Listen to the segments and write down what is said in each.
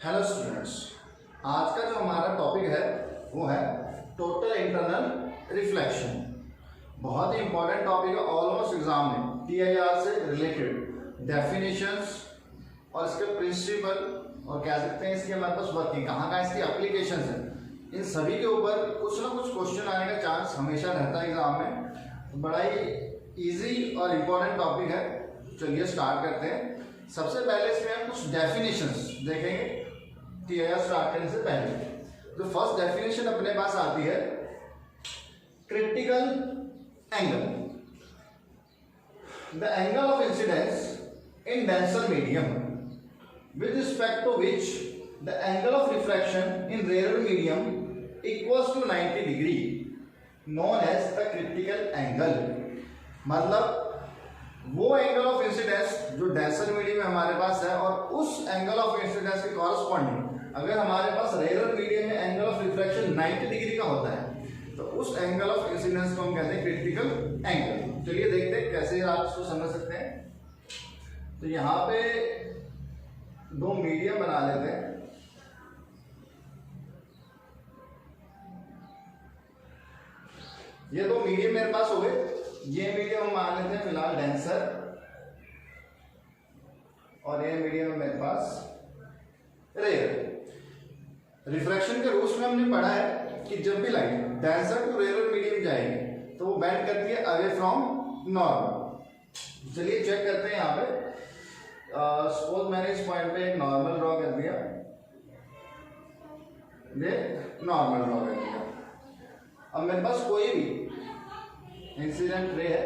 Hello students, आज का जो हमारा टॉपिक है वो है टोटल इंटरनल रिफ्लेक्शन। बहुत ही इंपॉर्टेंट टॉपिक है। ऑलमोस्ट एग्जाम में टीआईआर से रिलेटेड डेफिनेशंस और इसके प्रिंसिपल और कह सकते हैं इसके हमारे पास वर्किंग कहाँ इसकी एप्लीकेशंस है, इन सभी के ऊपर कुछ ना कुछ क्वेश्चन आने का चांस हमेशा रहता है एग्जाम में। तो बड़ा ही ईजी और इम्पोर्टेंट टॉपिक है। चलिए स्टार्ट करते हैं। सबसे पहले इसमें हम कुछ डेफिनेशंस देखेंगे टीआईआर स्टार्ट करने से पहले। जो फर्स्ट डेफिनेशन अपने पास आती है critical angle, the angle of incidence in denser medium with respect to which the angle of refraction in rarer medium equals to 90 degree known as the critical angle। मतलब वो angle of incidence जो denser medium में हमारे पास है और उस angle of incidence के corresponding अगर हमारे पास रेयर मीडियम में एंगल ऑफ रिफ्रैक्शन 90 डिग्री का होता है तो उस एंगल ऑफ इंसिडेंस को हम कहते हैं क्रिटिकल एंगल। चलिए देखते हैं कैसे आप इसको समझ सकते हैं। तो यहाँ पे दो मीडियम बना लेते हैं। ये दो मीडियम मेरे पास हो गए। ये मीडियम हम मान लेते हैं फिलहाल डेंसर और ये मीडियम है मेरे पास रेयर। रिफ्रैक्शन के रूल्स में हमने पढ़ा है कि जब भी light denser to rare medium जाएगी तो वो बेंड करती है अवे फ्रॉम नॉर्मल। चलिए चेक करते हैं यहाँ पे। सपोज मैंने इस पॉइंट पे एक नॉर्मल ड्रॉ कर दिया, ये नॉर्मल ड्रॉ कर दिया। अब मेरे पास कोई भी इंसिडेंट रे है,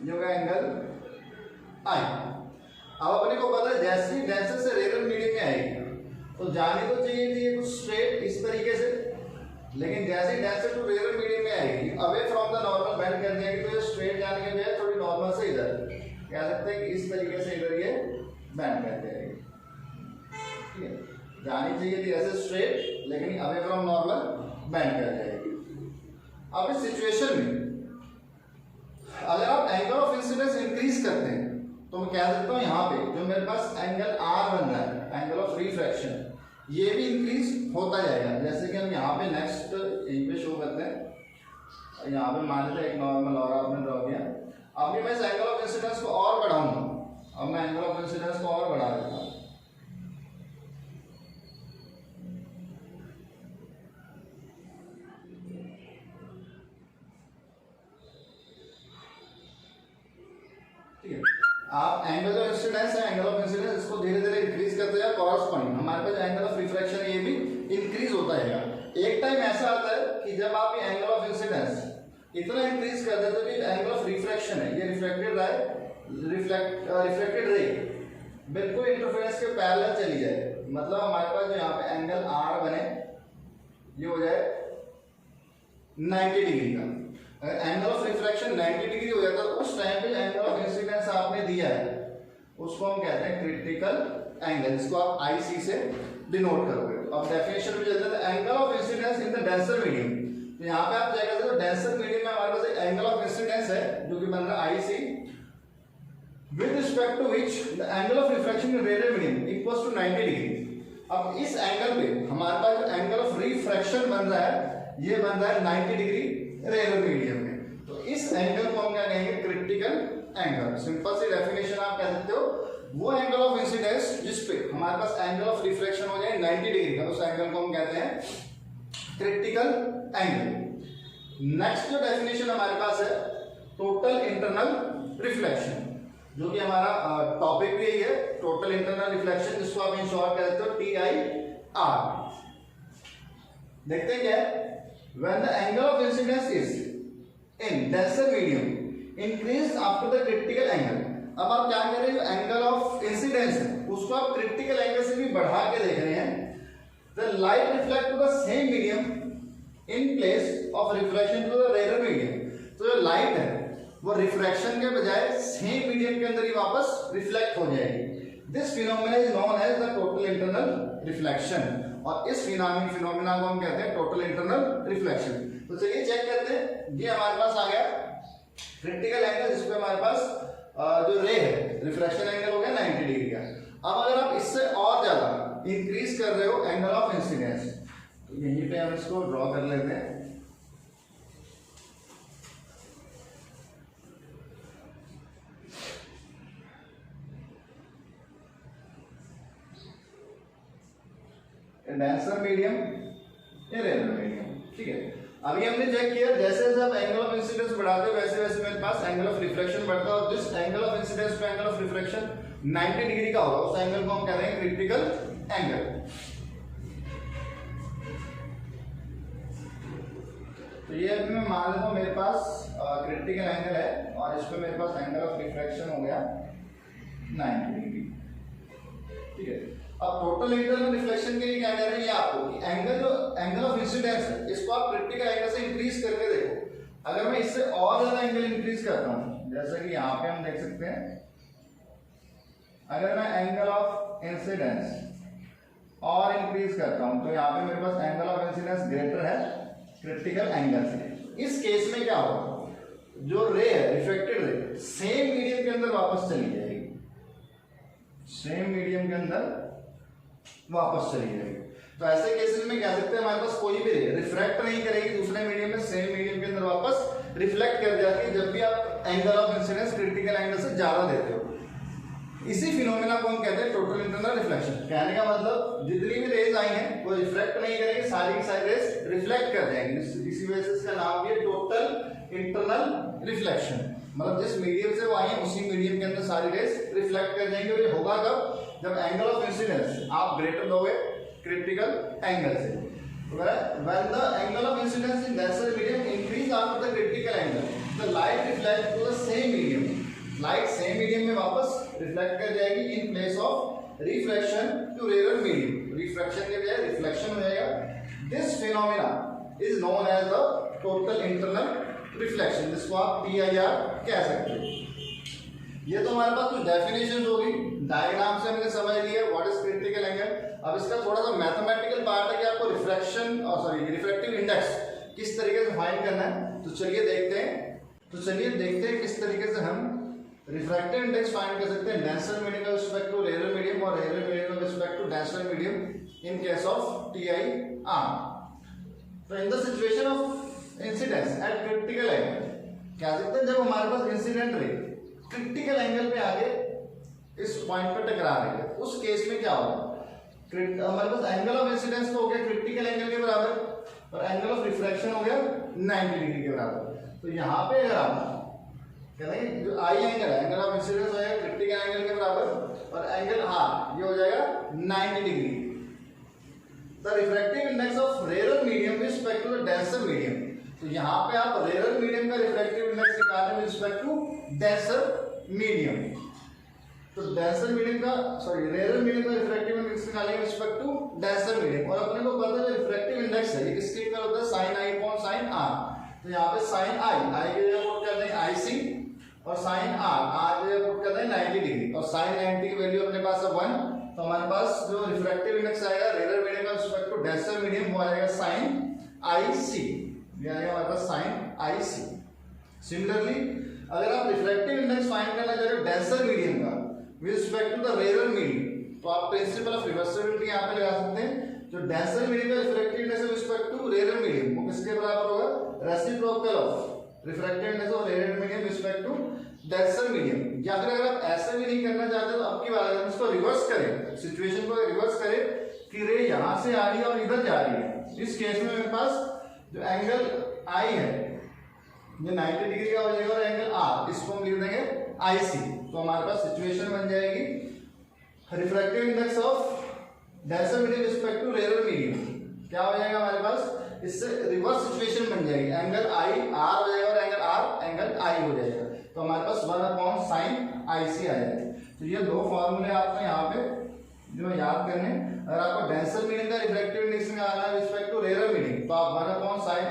जो का एंगल आई। अब अपने को पता है जैसे ही डेंसर से रेयर मीडियम में आएगी तो जानी तो चाहिए थी कुछ स्ट्रेट इस तरीके से, लेकिन जैसे ही डेंसर टू रेयर मीडियम में आएगी away from the normal bend कर देंगे तो ये स्ट्रेट जाने के बजाय थोड़ी नॉर्मल से इधर कह सकते हैं कि इस तरीके से इधर ये बेंड कर देगी। ठीक है, जानी चाहिए थी ऐसे स्ट्रेट, लेकिन अवे फ्रॉम नॉर्मल बेंड कर जाएगी। अब इस सिचुएशन में अगर आप एंगल ऑफ इंसिडेंस इंक्रीज करते हैं तो मैं कह सकता हूँ यहाँ पे जो मेरे पास एंगल आर बन रहा है, एंगल ऑफ रिफ्रैक्शन, ये भी इंक्रीज होता जाएगा। जैसे कि हम यहाँ पे नेक्स्ट यहीं पे शो करते हैं। यहाँ पे मान लेते हैं एक नॉर्मल और आपने ड्रॉ किया। अभी मैं इस एंगल ऑफ इंसिडेंस को और बढ़ाऊंगा। अब मैं एंगल ऑफ इंसिडेंस को और बढ़ा देता हूँ। ठीक है, आप एंगल ऑफ इंसिडेंस है, एंगल ऑफ इंसिडेंस इसको धीरे धीरे इंक्रीज करते जाए कॉरस्पॉन्डिंग हमारे पास एंगल ऑफ रिफ्रैक्शन ये भी इंक्रीज होता है। एक टाइम ऐसा आता है कि जब आप ये एंगल ऑफ इंसिडेंस इतना इंक्रीज कर देते हैं एंगल ऑफ रिफ्रैक्शन है, ये रिफ्लेक्टेड रे बिल्कुल इंटरफेरेंस के पैरेलल चली जाए। मतलब हमारे पास जो यहाँ पे एंगल आर बने ये हो जाए 90 डिग्री का। अगर एंगल ऑफ रिफ्रैक्शन 90 डिग्री हो जाता है तो उस टाइम पे एंगल ऑफ इंसिडेंस आपने दिया है उसको हम कहते हैं क्रिटिकल एंगल, जिसको आप आईसी से डिनोट करोगे। तो अब डेफिनेशन में चलते हैं angle of incidence in the denser medium. तो यहाँ पे आप चेक करते हो डेंसर मीडियम में हमारे पास एक एंगल ऑफ इंसिडेंस है जो कि बन रहा है IC with respect to which the angle of refraction in rare medium equals to 90 degree. अब इस एंगल पे हमारे पास जो एंगल ऑफ रिफ्रैक्शन बन रहा है ये बन रहा है 90 डिग्री रेयर मीडियम में। तो इस एंगल को हम क्या कहेंगे क्रिटिकल एंगल। सिंपल सी डेफिनेशन आप कह सकते हो वो एंगल ऑफ इंसिडेंस जिस पे हमारे पास एंगल ऑफ रिफ्लेक्शन हो जाए 90 डिग्री का, उस एंगल को हम कहते हैं क्रिटिकल एंगल। नेक्स्ट जो डेफिनेशन हमारे पास है टोटल इंटरनल रिफ्लेक्शन, जो कि हमारा टॉपिक भी यही है, टोटल इंटरनल रिफ्लेक्शन, जिसको आप इन शॉर्ट कहते हो TIR। देखते हैं क्या है। When the angle of incidence is in denser medium increased after the critical angle। अब आप क्या कर रहे हो, एंगल ऑफ इंसिडेंस है उसको आप क्रिटिकल एंगल से भी बढ़ा के देख रहे हैं। The light reflect to the same medium in place of reflection to the rare medium. तो जो लाइट है वो रिफ्रैक्शन के बजाय सेम मीडियम के अंदर ही वापस रिफ्लेक्ट हो जाएगी। This phenomena is known as the total internal reflection, और इस फिनोमेना को हम कहते हैं टोटल इंटरनल रिफ्लेक्शन। तो चलिए चेक करते हैं। ये हमारे पास आ गया क्रिटिकल एंगल जिसपे हमारे पास जो रे है रिफ्रैक्शन एंगल हो गया 90 डिग्री का। अब अगर आप इससे और ज्यादा इंक्रीज कर रहे हो एंगल ऑफ इंसिडेंस, तो यहीं पे हम इसको ड्रॉ कर लेते हैं। डेंसर मीडियम, रेयर मीडियम, ठीक है। अभी हमने चेक किया जैसे जैसे आप एंगल ऑफ इंसिडेंस बढ़ाते हो वैसे वैसे मेरे पास एंगल ऑफ रिफ्लेक्शन बढ़ता है, और जिस एंगल ऑफ इंसिडेंस पे एंगल ऑफ रिफ्लेक्शन 90 डिग्री का होगा उस एंगल को हम कह रहे हैं क्रिटिकल एंगल। तो ये अभी मैं मान लेता हूं मेरे पास क्रिटिकल एंगल है, और इस पे मेरे पास एंगल ऑफ रिफ्लेक्शन हो गया 90 डिग्री, ठीक है। अब टोटल इंटरनल रिफ्लेक्शन के लिए क्या कह रहे हैं ये आपको कि एंगल ऑफ इंसिडेंस है इसको आप क्रिटिकल एंगल से इंक्रीज करके देखो। अगर मैं इससे और ज्यादा एंगल इंक्रीज करता हूं, जैसा कि यहां पे हम देख सकते हैं, अगर मैं एंगल ऑफ इंसिडेंस और इंक्रीज करता हूं तो यहां पे मेरे पास एंगल ऑफ इंसिडेंस ग्रेटर है क्रिटिकल एंगल से। इस केस में क्या होगा, जो रे है रिफ्लेक्टेड रे सेम मीडियम के अंदर वापस चली जाएगी, सेम मीडियम के अंदर वापस चली जाएगी। तो ऐसे केसेस में कह सकते हैं हमारे पास कोई भी रे रिफ्रैक्ट नहीं करेगी दूसरे मीडियम में, सेम मीडियम के अंदर वापस रिफ्लेक्ट कर जाती है जब भी आप angle of incidence critical angle से ज्यादा देते हो। इसी फिनोमेना को हम कहते हैं टोटल इंटरनल रिफ्लेक्शन। कहने का मतलब जितनी भी रेज आई हैं वो रिफ्लेक्ट नहीं करेंगे, सारी की सारी रेज रिफ्लेक्ट कर जाएंगी, इसी वजह से इसका नाम भी है टोटल इंटरनल रिफ्लेक्शन। मतलब जिस मीडियम से वो आई है उसी मीडियम के अंदर सारी रेज रिफ्लेक्ट कर जाएंगे। और ये होगा कब, जब एंगल ऑफ इंसिडेंस आप ग्रेटर दोगे क्रिटिकल एंगल से। When the angle of incidence in denser medium increase after the critical angle, the light reflects to the same medium. Light same medium में वापस रिफ्लेक्ट कर जाएगी in place of refraction to rarer medium. Refraction के बजाय reflection हो जाएगा। This phenomena is known as the total internal reflection, जिसको आप TIR कह सकते हो। ये तो हमारे पास कुछ डेफिनेशन होगी, डायग्राम से हमने समझ लिया व्हाट इज क्रिटिकल एंगल। अब इसका थोड़ा सा मैथमेटिकल पार्ट है कि आपको रिफ्रैक्शन और सॉरी रिफ्रैक्टिव इंडेक्स किस तरीके से फाइंड करना है। तो चलिए देखते हैं किस तरीके से हम रिफ्रैक्टिव इंडेक्स फाइंड कर सकते हैं डेंसर मीडियम का रिस्पेक्ट टू रेयर मीडियम और रेयर मीडियम का respect to denser medium in case of TIR। तो in the situation of incidence at critical angle कह सकते हैं जब हमारे पास इंसिडेंट रे क्रिटिकल एंगल पे आगे इस पॉइंट पर टकरा रही है, उस केस में क्या होगा, हमारे पास एंगल ऑफ इंसिडेंस तो हो गया क्रिटिकल एंगल के बराबर और एंगल ऑफ रिफ्रैक्शन हो गया 90 डिग्री के बराबर। तो यहाँ पे अगर आप कहते हैं जो आई एंगल है एंगल ऑफ इंसिडेंस हो जाएगा क्रिटिकल एंगल के बराबर और एंगल आर ये हो जाएगा 90 degree. The refractive index of rare medium with respect to the denser medium. तो यहाँ पे आप रेयर मीडियम का रिफ्रैक्टिव इंडेक्स निकालने में रिस्पेक्ट टू डेंसर मीडियम। तो डेंसर मीडियम का सॉरी रेयर मीडियम का रिफ्रैक्टिव इंडेक्स निकालेंगे with respect to denser medium. और अपने को पता है रिफ्रैक्टिव इंडेक्स है ये किसके इक्वल होता है sin i upon sin r। तो यहाँ पे sin i की जगह पुट कर देंगे ic और sin r की जगह पुट कर देंगे 90 डिग्री और sin 90 की वैल्यू अपने पास है 1। तो हमारे पास जो रिफ्रैक्टिव इंडेक्स आएगा रेयर मीडियम का रिस्पेक्ट टू डेंसर मीडियम वो आएगा sin ic, ये आएगा हमारे पास sin ic। सिमिलरली अगर आप रिफ्रैक्टिव इंडेक्स फाइंड करना चाह रहे हो डेंसर मीडियम का with respect to the rare medium तो आप प्रिंसिपल ऑफ रिवर्सिबिलिटी यहां पे लगा सकते हैं। जो डेंसर मीडियम का refractive index with respect to rare medium वो किसके बराबर होगा, reciprocal of refractive index of rare medium with respect to denser medium. या फिर अगर आप ऐसे भी नहीं करना चाहते तो आपकी बात है इसको रिवर्स करें, सिचुएशन को रिवर्स करें कि रे यहां से आ रही है और इधर जा रही है। इस केस में मेरे पास जो एंगल आई है ये 90 डिग्री का हो जाएगा और एंगल आर इसको हम लिख देंगे IC। तो हमारे पास सिचुएशन बन जाएगी refractive index of denser medium respect to rare medium क्या हो जाएगा हमारे पास, इससे रिवर्स सिचुएशन बन जाएगी, एंगल I R हो जाएगा और एंगल R एंगल I हो जाएगा। तो हमारे पास 1/sin IC आ जाएगा। तो ये दो फॉर्मूले आपको यहाँ पे जो याद करने। अगर आपको डेंसर मीडियम का रिफ्रैक्टिव इंडेक्स निकालना है रिस्पेक्ट टू रेयर मीडियम तो आप 1/sin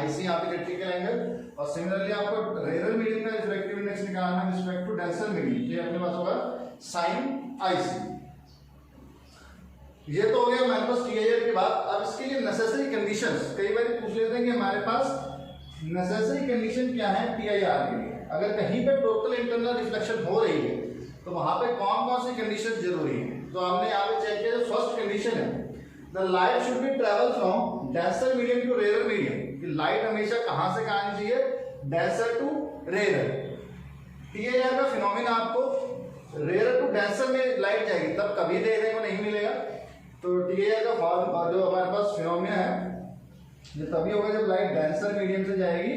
IC यहाँ पे क्रिटिकल एंगल और सिमिलरली आपको रेयर मीडियम का रिफ्रैक्टिव इंडेक्स निकालना है रिस्पेक्ट टू डेंसर मीडियम ये अपने पास होगा sin IC। ये तो हो गया हमारे पास TIR के बाद। अब इसके लिए नेसेसरी कंडीशंस कई बार पूछ लेते हैं कि हमारे पास नेसेसरी कंडीशन क्या है TIR के लिए। अगर कहीं पे टोटल इंटरनल रिफ्लेक्शन हो रही है वहां पे कौन कौन सी कंडीशन जरूरी है, तो हमने यहाँ पे चेक किया। जो फर्स्ट कंडीशन है, the light should be travel from denser medium to rare medium, कि लाइट हमेशा कहां से कहां आनी चाहिए, डेंसर टू रेयर। टीआईआर का फिनोमिना आपको रेयर टू डेंसर में लाइट जाएगी, तब कभी देखने को नहीं मिलेगा। तो टीआईआर का फॉर्म जो हमारे पास फिनोमिना है ये तभी होगा जब लाइट डेंसर मीडियम से जाएगी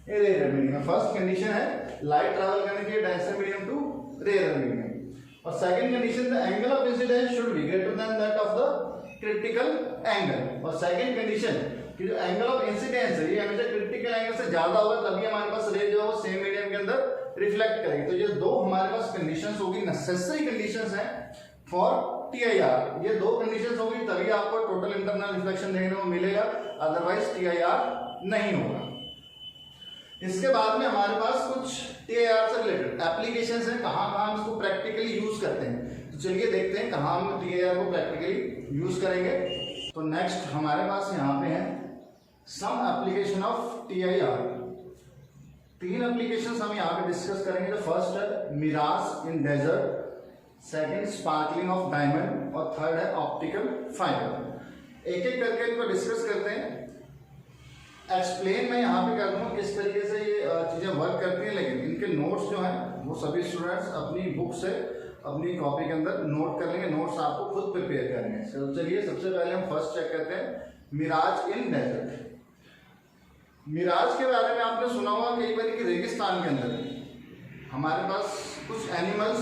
रेयर मीडियम। फर्स्ट कंडीशन है लाइट ट्रैवल करने के लिए denser medium to rare medium. और second condition, the angle of incidence should be greater than that of the critical angle. और सेकंड कंडीशन कि जो एंगल ऑफ इंसिडेंस है ये हमेशा क्रिटिकल एंगल से ज्यादा होगा, तभी हमारे पास रे जो है वो सेम मीडियम के अंदर रिफ्लेक्ट करेगी। तो ये दो हमारे पास कंडीशंस होगी, नेसेसरी कंडीशंस हैं फॉर टीआईआर। ये दो कंडीशंस होगी तभी आपको टोटल इंटरनल रिफ्लेक्शन देखने को मिलेगा, अदरवाइज टीआईआर नहीं होगा। इसके बाद में हमारे पास कुछ टीआईआर से रिलेटेड एप्लीकेशंस हैं, कहां हम इसको प्रैक्टिकली यूज करते हैं। तो चलिए देखते हैं कहां हम टीआईआर को प्रैक्टिकली यूज करेंगे। तो नेक्स्ट हमारे पास यहाँ पे है सम एप्लीकेशन ऑफ टीआईआर। तीन एप्लीकेशंस हम यहाँ पे डिस्कस करेंगे। तो फर्स्ट है mirage in desert, second sparkling of diamond और थर्ड है ऑप्टिकल फाइबर। एक एक करके इनको डिस्कस करते हैं। एक्सप्लेन मैं यहाँ पे कर दूंगा किस तरीके से ये चीजें वर्क करती हैं, लेकिन इनके नोट्स जो हैं वो सभी स्टूडेंट्स अपनी बुक से अपनी कॉपी के अंदर नोट कर लेंगे। नोट्स आपको खुद प्रिपेयर करने हैं। तो चलिए सबसे पहले हम फर्स्ट चेक करते हैं मिराज इन डेजर्ट। मिराज के बारे में आपने सुना होगा कई बार कि रेगिस्तान के अंदर हमारे पास कुछ एनिमल्स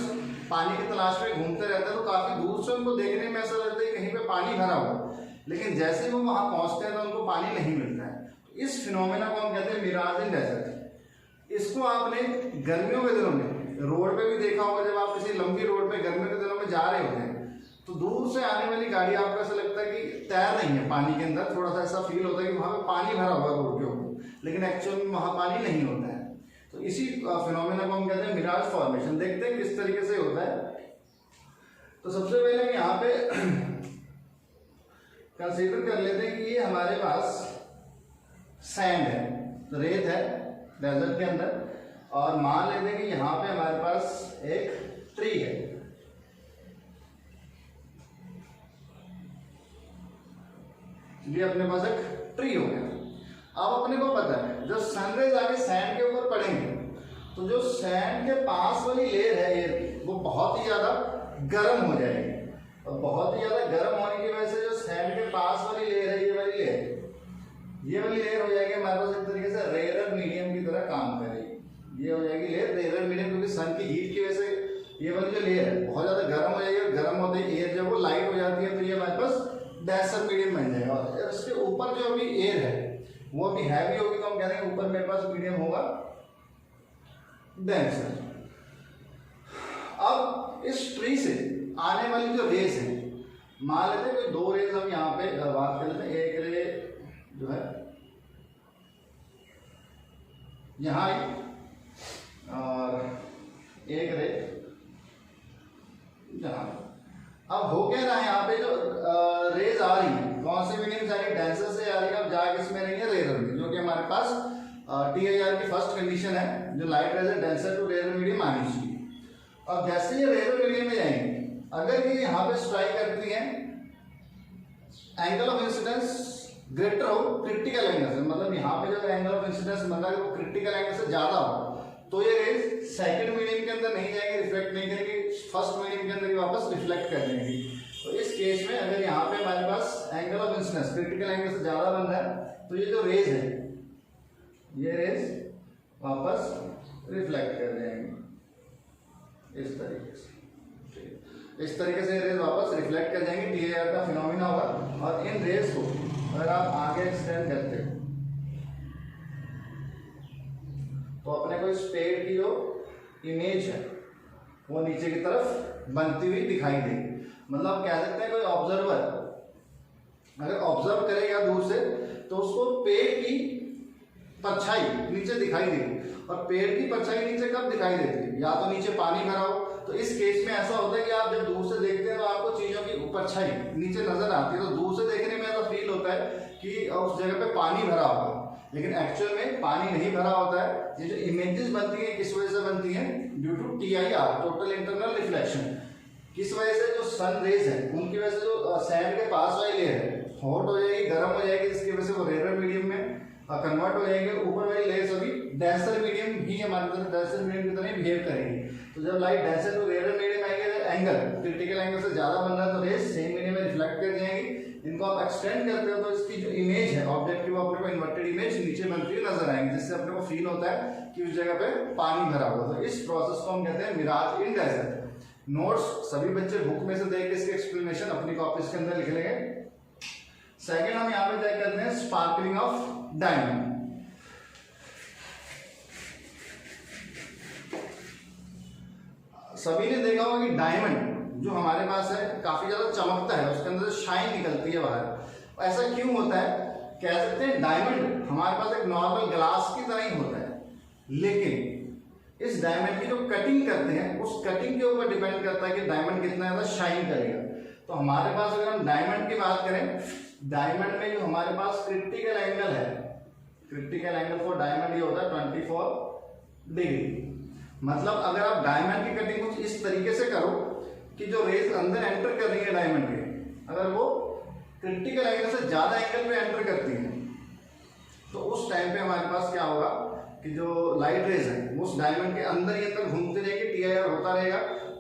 पानी की तलाश में घूमते रहते हैं, तो काफी दूर से उनको देखने में ऐसा लगता है कहीं पे पानी भरा हुआ, लेकिन जैसे ही वो वहां पहुंचते हैं तो उनको पानी नहीं मिलता है। तो इस फिनोमेना को हम कहते हैं मिराज इन डेजर्ट। इसको आपने गर्मियों के दिनों में रोड पे भी देखा होगा, जब आप किसी लंबी रोड पे गर्मियों के दिनों में जा रहे होते हैं तो दूर से आने वाली गाड़ी आपको ऐसा लगता है कि तैर रही है पानी के अंदर, थोड़ा सा ऐसा फील होता है कि वहां पे पानी भरा हुआ रोड के ऊपर, लेकिन एक्चुअल में वहां पानी नहीं होता है। तो इसी फिनोमेना को हम कहते हैं मिराज फॉर्मेशन। देखते हैं किस तरीके से होता है। तो सबसे पहले यहाँ पे कंसीडर कर लेते हैं कि ये हमारे पास सैंड है, तो रेत है डेजर्ट के अंदर, और मान लेते हैं कि यहाँ पे हमारे पास एक ट्री है। ये अपने पास एक ट्री हो गया। अब अपने को पता है जब सनराइज आके सैंड के ऊपर पड़ेंगे तो जो सैंड के पास वाली लेयर है ये वो बहुत ही ज्यादा गर्म हो जाएगी, और बहुत ही ज्यादा गर्म होने की वजह से जो सैंड के पास वाली लेयर है ये वाली लेयर हो जाएगी हमारे पास एक तरीके से रेयर मीडियम की तरह काम करेगी। ये हो जाएगी लेयर रेयर मीडियम, क्योंकि सन की हीट की वजह से ये वाली जो लेयर है बहुत ज्यादा गर्म हो जाएगी, और गर्म होते ही एयर जब वो लाइट हो जाती है तो ये हमारे पास डेंसर मीडियम बन जाएगा। और इसके ऊपर जो अभी एयर है वो अभी हैवी होगी, तो हम कह रहे हैं ऊपर मेरे पास मीडियम होगा डेंसर। अब इस ट्री से आने वाली जो रेस है, मान लेते हैं कोई दो रेस हम यहाँ पे बात कर लेते हैं। एक रे जो है यहाँ आई और एक रे यहाँ। अब हो क्या रहा है यहाँ पे जो रेज आ रही है कौन से मीडियम से आ रही है, डेंसर से आ रही है। अब जा किसमें रही है, रेयर में, जो कि हमारे पास टीआईआर की फर्स्ट कंडीशन है, जो लाइट रेज है डेंसर टू रेयर मीडियम आनी चाहिए। अब जैसे ये रेयर मीडियम में जाएंगे, अगर ये यहाँ पे स्ट्राइक करती है एंगल ऑफ इंसिडेंस ग्रेटर हो क्रिटिकल एंगल से, मतलब यहाँ पे जो एंगल ऑफ इंसिडेंस बनता है वो क्रिटिकल एंगल से ज्यादा हो, तो ये रेज सेकंड मीडियम के अंदर नहीं जाएगी, रिफ्लेक्ट नहीं करेगी, फर्स्ट मीडियम के अंदर ही वापस रिफ्लेक्ट कर देंगी। तो इस केस में अगर यहाँ पे हमारे पास angle of incidence critical angle से ज्यादा बन रहा है, तो ये जो रेज है ये रेज वापस रिफ्लेक्ट कर जाएंगे इस तरीके से। इस तरीके से रेज वापस रिफ्लेक्ट कर जाएंगे, टीआईआर का फिनोमिना होगा। और इन रेज को अगर आप आगे एक्सटेंड करते हो तो अपने को इस पेड़ की जो इमेज है वो नीचे की तरफ बनती हुई दिखाई देगी। मतलब कह सकते हैं कोई ऑब्जर्वर अगर ऑब्जर्व करेगा दूर से तो उसको पेड़ की परछाई नीचे दिखाई देगी। और पेड़ की परछाई नीचे कब दिखाई देती है, या तो नीचे पानी भरा हो, तो इस केस में ऐसा होता है कि आप जब दूर से देखते हैं तो आपको चीजों की परछाई नीचे नजर आती है, तो दूर से देखने में ऐसा फील होता है कि उस जगह पे पानी भरा होगा। लेकिन एक्चुअल में पानी नहीं भरा होता है। ये जो इमेजेस बनती है किस वजह से बनती है? Due to TIR, total internal reflection. किस वजह से? जो सन रेज है उनकी वजह से जो सैंड के पास वाली लेयर है हॉट हो जाएगी, गर्म हो जाएगी, जिसकी वजह से वो रेयर मीडियम में कन्वर्ट हो जाएंगे। ऊपर वाली लेयर सभी डेंसर मीडियम ही हमारी तरह डेंसर मीडियम की तरह बिहेव करेंगी। तो जब light denser to rare medium आएंगे, एंगल क्रिटिकल एंगल से ज्यादा बन रहा है तो रेज सेम मीडियम में रिफ्लेक्ट कर जाएंगी। इनको आप एक्सटेंड करते हो तो इसकी जो इमेज है ऑब्जेक्ट की, वो अपने को इन्वर्टेड इमेज नीचे बनती हुई नजर आएंगी, जिससे अपने को फील होता है कि उस जगह पे पानी भरा हुआ। तो इस प्रोसेस को हम कहते हैं मिराज इन डेजर्ट। नोट्स सभी बच्चे बुक में से देख के इसके एक्सप्लेनेशन अपनी कॉपीज के अंदर लिख लेंगे। सेकंड हम यहाँ पे चेक करते हैं स्पार्कलिंग ऑफ डायमंड। सभी ने देखा होगा कि डायमंड जो हमारे पास है काफी ज्यादा चमकता है, उसके अंदर शाइन निकलती है बाहर। ऐसा क्यों होता है? कह सकते हैं डायमंड हमारे पास एक नॉर्मल ग्लास की तरह ही होता है, लेकिन इस डायमंड की जो कटिंग करते हैं उस कटिंग के ऊपर डिपेंड करता है कि डायमंड कितना ज्यादा शाइन करेगा। तो हमारे पास अगर हम डायमंड की बात करें, डायमंड में जो हमारे पास क्रिटिकल एंगल है, क्रिटिकल एंगल फॉर डायमंड ये होता है 24 डिग्री। मतलब अगर आप डायमंड की कटिंग कुछ इस तरीके से करो कि जो रेज अंदर एंटर कर रही है डायमंड के, अगर वो क्रिटिकल एंगल से ज्यादा एंगल पे एंटर करती है तो उस टाइम पे हमारे पास क्या होगा कि जो लाइट रेज है वो उस डायमंड के अंदर ही अंदर घूमते रहेंगे, TIR होता रहेगा,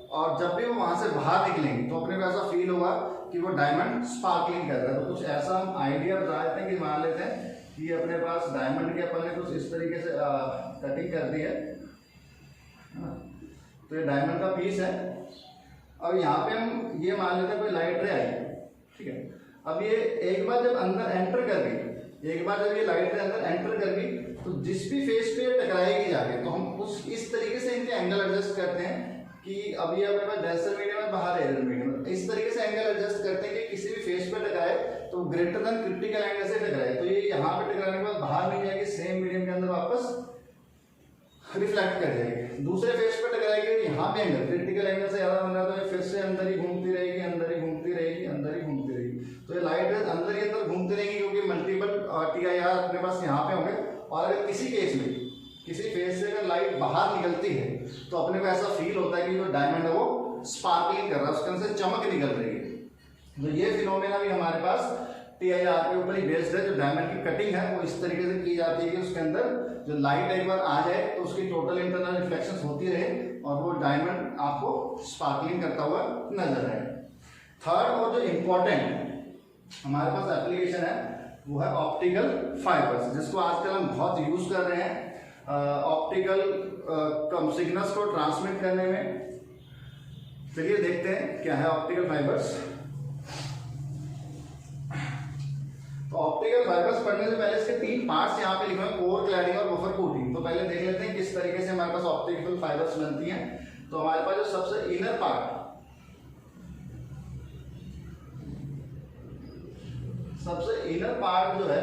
और जब भी वो वहां से बाहर निकलेंगे तो अपने को ऐसा फील होगा कि वो डायमंड स्पार्कलिंग कर रहा है। तो कुछ ऐसा हम आइडिया बता देते हैं कि मान लेते हैं कि अपने पास डायमंड के अपन ने कुछ इस तरीके से कटिंग कर दी है, तो ये डायमंड का पीस है। अब यहाँ पे हम ये मान लेते हैं कोई लाइट रे आई, ठीक है। अब ये एक बार जब अंदर एंटर कर गई, एक बार जब ये लाइट रे अंदर एंटर कर गई तो जिस भी फेस पे टकराएगी जाके, तो हम उस इस तरीके से इनके एंगल एडजस्ट करते हैं कि अब ये अपने पास डेंसर मीडियम है, बाहर एयर मीडियम, इस तरीके से एंगल एडजस्ट करते हैं कि किसी भी फेस पे टकराए तो ग्रेटर देन क्रिटिकल एंगल से टकराए, तो ये यहाँ पे टकराने के बाद बाहर नहीं जाएगी, सेम मीडियम के अंदर वापस रिफ्लेक्ट कर जाएगी। दूसरे फेस पे टकराएगी, यहाँ पे एंगल क्रिटिकल एंगल से ज्यादा बन रहा है तो ये फिर से अंदर ही घूमती रहेगी, अंदर ही घूमती रहेगी, अंदर ही घूमती रहेगी। तो ये लाइट रेज अंदर ही अंदर घूमती रहेंगी क्योंकि मल्टीपल TIR अपने पास यहाँ पे होंगे। और अगर किसी केस में किसी फेस से अगर लाइट बाहर निकलती है तो अपने को ऐसा फील होता है कि जो डायमंड है वो स्पार्कलिंग कर रहा है, उसके अंदर से चमक निकल रही है। तो ये फिनोमेना भी हमारे पास TIR के ऊपर ही बेस्ड है। जो डायमंड की कटिंग है वो इस तरीके से की जाती है कि उसके अंदर जो लाइट एक बार आ जाए तो उसकी टोटल इंटरनल रिफ्लेक्शंस होती रहे और वो डायमंड आपको स्पार्कलिंग करता हुआ नजर आए। थर्ड और जो इम्पोर्टेंट हमारे पास एप्लीकेशन है वो है ऑप्टिकल फाइबर्स, जिसको आजकल हम बहुत यूज कर रहे हैं ऑप्टिकल सिग्नल्स को ट्रांसमिट करने में। चलिए देखते हैं क्या है ऑप्टिकल फाइबर्स। तो ऑप्टिकल फाइबर्स पढ़ने से पहले इसके 3 पार्ट्स यहाँ पे लिखे हुए हैं, कोर, क्लैडिंग और बफर कोटिंग। तो पहले देख लेते हैं किस तरीके से हमारे पास ऑप्टिकल फाइबर्स बनती हैं। तो हमारे पास जो सबसे इनर पार्ट, सबसे इनर पार्ट जो है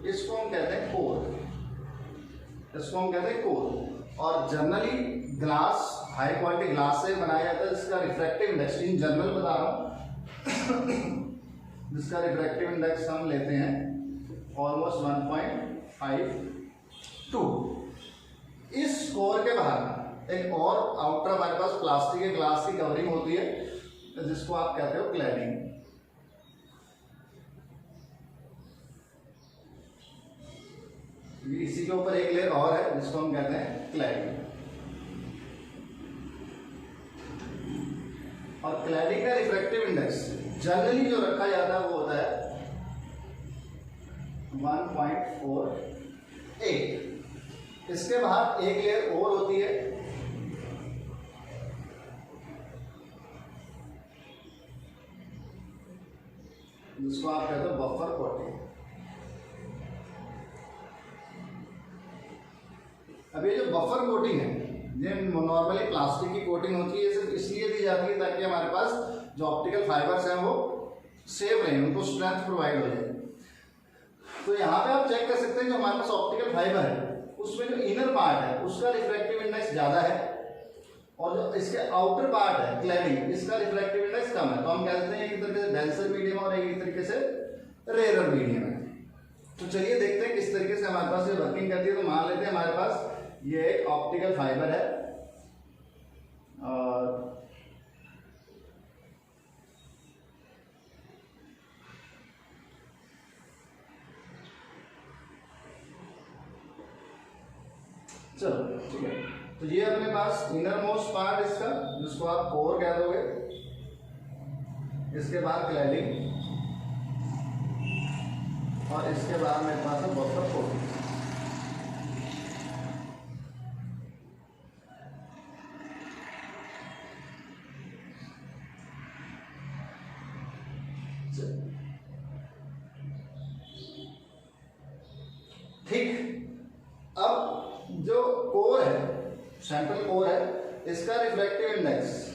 इसको हम कहते हैं कोर, इसको हम कहते हैं कोर। और generally glass, high quality glass से बनाया जाता है जिसका रिफ्रैक्टिव इंडेक्स, इन जनरल बता रहा हूं जिसका रिफ्रैक्टिव इंडेक्स हम लेते हैं ऑलमोस्ट 1.52। इस कोर के बाहर एक और आउटर हमारे पास प्लास्टिक के ग्लास की कवरिंग होती है जिसको आप कहते हो क्लैडिंग। इसी के ऊपर एक लेयर और है जिसको हम कहते हैं क्लैडिंग। और क्लैडिंग का रिफ्रैक्टिव इंडेक्स जनरली जो रखा जाता है वो होता है 1.48। इसके बाहर एक लेयर और होती है जिसको आप कहते हो बफर कोटिंग। अब ये जो बफर कोटिंग है ये नॉर्मली प्लास्टिक की कोटिंग होती है, सिर्फ इसलिए दी जाती है ताकि हमारे पास जो ऑप्टिकल फाइबर्स हैं वो सेव रहें, उनको स्ट्रेंथ प्रोवाइड हो जाए। तो यहाँ पे आप चेक कर सकते हैं जो हमारे पास ऑप्टिकल फाइबर है उसमें जो इनर पार्ट है उसका रिफ्रैक्टिव इंडेक्स ज्यादा है और जो इसके आउटर पार्ट है क्लैडिंग, इसका रिफ्रैक्टिव इंडेक्स कम है। तो हम कहते हैं एक तरीके से डेंसर मीडियम और एक तरीके से रेयर मीडियम है। तो चलिए देखते हैं किस तरीके से हमारे पास ये वर्किंग करती है। तो मान लेते हैं हमारे पास ये एक ऑप्टिकल फाइबर है और चलो ठीक है। तो ये अपने पास इनर मोस्ट पार्ट इसका, जिसको आप कोर कह दोगे, इसके बाद क्लैडिंग और इसके बाद मेरे पास है बफर कोटिंग। ठीक, अब जो कोर है, सेंट्रल कोर है, इसका रिफ्रैक्टिव इंडेक्स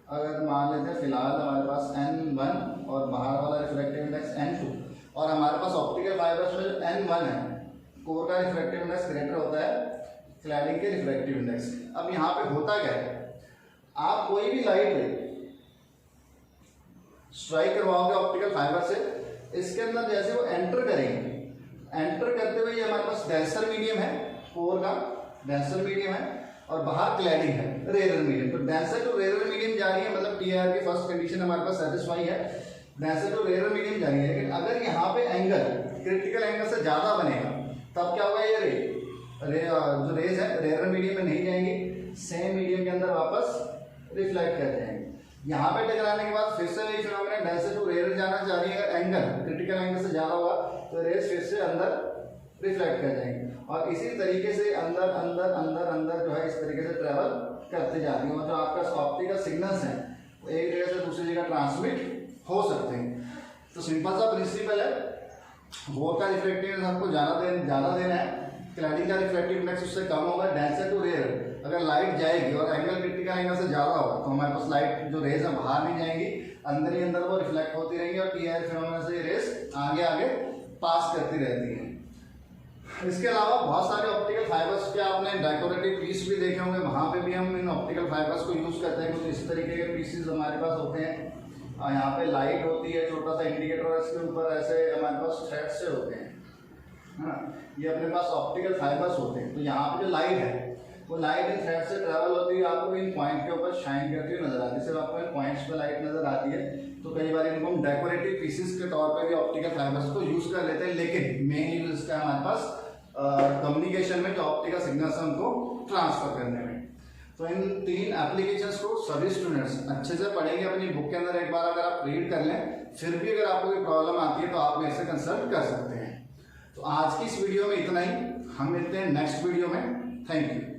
अगर मान लेते हैं फिलहाल हमारे पास N1 और बाहर वाला रिफ्रैक्टिव इंडेक्स N2, और हमारे पास ऑप्टिकल फाइबर्स में जो N1 है, कोर का रिफ्रैक्टिव इंडेक्स ग्रेटर होता है क्लैडिंग के रिफ्रैक्टिव इंडेक्स। अब यहाँ पे होता क्या है, आप कोई भी लाइट स्ट्राइक करवाओगे ऑप्टिकल फाइबर से, इसके अंदर जैसे वो एंटर करेंगे, एंटर करते हुए ये हमारे पास डेंसर मीडियम है, कोर का डेंसर मीडियम है और बाहर क्लैडिंग है रेयर मीडियम। तो डेंसर टू रेयर मीडियम जा रही है, मतलब टीआर की फर्स्ट कंडीशन हमारे पास सेटिस्फाई है, डेंसर टू रेयर मीडियम जा रही है। लेकिन अगर यहाँ पे एंगल क्रिटिकल एंगल से ज्यादा बनेगा तब क्या होगा, ये जो रेज है रेयर मीडियम में नहीं जाएंगी, सेम मीडियम के अंदर वापस रिफ्लेक्ट कर जाएंगे। यहाँ पे टकराने के बाद फिर से वही फिनोमेना डेंसर टू रेयर जाना चाह रही है, अगर एंगल क्रिटिकल एंगल से ज्यादा होगा तो रेज फिर से अंदर रिफ्लेक्ट कर जाएंगे और इसी तरीके से अंदर अंदर अंदर अंदर जो है इस तरीके से ट्रेवल करते जाती है। मतलब आपका ऑप्टिकल सिग्नल्स हैं वो एक जगह से दूसरी जगह ट्रांसमिट हो सकते हैं। तो सिंपल सा प्रिंसिपल है, कोर का रिफ्रैक्टिव इंडेक्स आपको ज़्यादा देना है, क्लैडिंग का रिफ्रैक्टिव इंडेक्स उससे कम होगा। डेंसर टू रेयर अगर लाइट जाएगी और एंगल क्रिटिकल एंगल से ज़्यादा होगा तो हमारे पास लाइट जो रेज है बाहर नहीं जाएंगी, अंदर ही अंदर वो रिफ्लेक्ट होती रहेंगी और टीआर फिनोमेना से ये रेज आगे आगे पास करती रहती है। इसके अलावा बहुत सारे ऑप्टिकल फाइबर्स के आपने डेकोरेटिव पीस भी देखे होंगे, वहाँ पे भी हम इन ऑप्टिकल फाइबर्स को यूज़ करते हैं। कुछ इस तरीके के पीसेस हमारे पास होते हैं और यहाँ पे लाइट होती है, छोटा सा इंडिकेटर, इसके ऊपर ऐसे हमारे पास थ्रेड से होते हैं, है ना, ये अपने पास ऑप्टिकल फाइबर्स होते हैं। तो यहाँ पे जो लाइट है वो लाइट इन थ्रेड से ट्रैवल होती है, आपको इन पॉइंट के ऊपर शाइन करती हुई नजर आती है। सिर्फ आपको इन पॉइंट्स पे लाइट नजर आती है, तो कई बार इनको हम डेकोरेटिव पीसेस के तौर पर भी ऑप्टिकल फाइबर्स को यूज कर लेते हैं। लेकिन मेन यूज इसका हमारे पास कम्युनिकेशन में, जो ऑप्टिकल सिग्नल्स है उनको ट्रांसफर करने में। तो इन 3 एप्लीकेशंस को सभी स्टूडेंट्स अच्छे से पढ़ेंगे अपनी बुक के अंदर। एक बार अगर आप रीड कर लें, फिर भी अगर आपको कोई प्रॉब्लम आती है तो आप मेरे से कंसल्ट कर सकते हैं। तो आज की इस वीडियो में इतना ही, हम मिलते हैं नेक्स्ट वीडियो में। Thank you.